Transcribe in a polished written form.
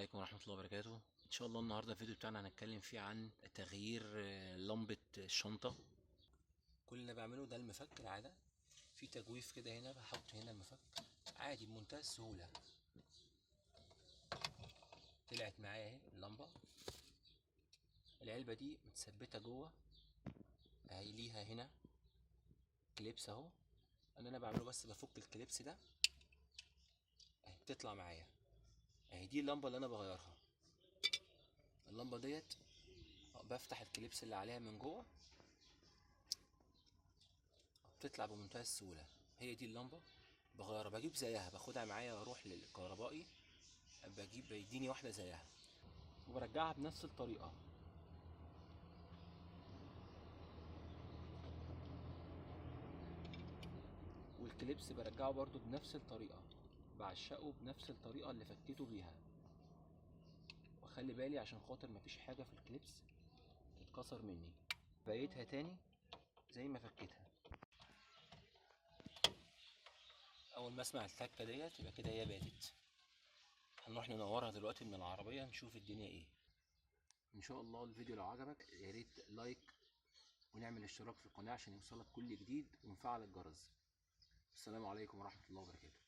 عليكم ورحمة الله وبركاته. إن شاء الله النهاردة الفيديو بتاعنا هنتكلم فيه عن تغيير لمبة الشنطة. كل اللي بعمله ده المفك العادة، في تجويف كده هنا بحط هنا المفك عادي بمنتهى السهولة. طلعت معايا اهي اللمبة. العلبة دي متثبتة جوه اهي، ليها هنا كليبس اهو. اللي انا بعمله بس بفك الكليبس ده اهي، بتطلع معايا اهي. دي اللمبة اللي انا بغيرها. اللمبة ديت بفتح الكليبس اللي عليها من جوه، بتطلع بمنتهى السهولة. هي دي اللمبة بغيرها، بجيب زيها، باخدها معايا واروح للكهربائي بيديني واحدة زيها وبرجعها بنفس الطريقة. والكليبس برجعه برضو بنفس الطريقة، بعشقه بنفس الطريقة اللي فكيته بيها. واخلي بالي عشان خاطر مفيش حاجة في الكليبس تتكسر مني. بقيتها تاني زي ما فكيتها. اول ما اسمع التكة ديت يبقى كده هي باتت. هنروح ننورها دلوقتي من العربية نشوف الدنيا ايه. ان شاء الله الفيديو لو عجبك يا ريت لايك ونعمل اشتراك في القناة عشان يوصلك كل جديد ونفعل الجرس. السلام عليكم ورحمة الله وبركاته.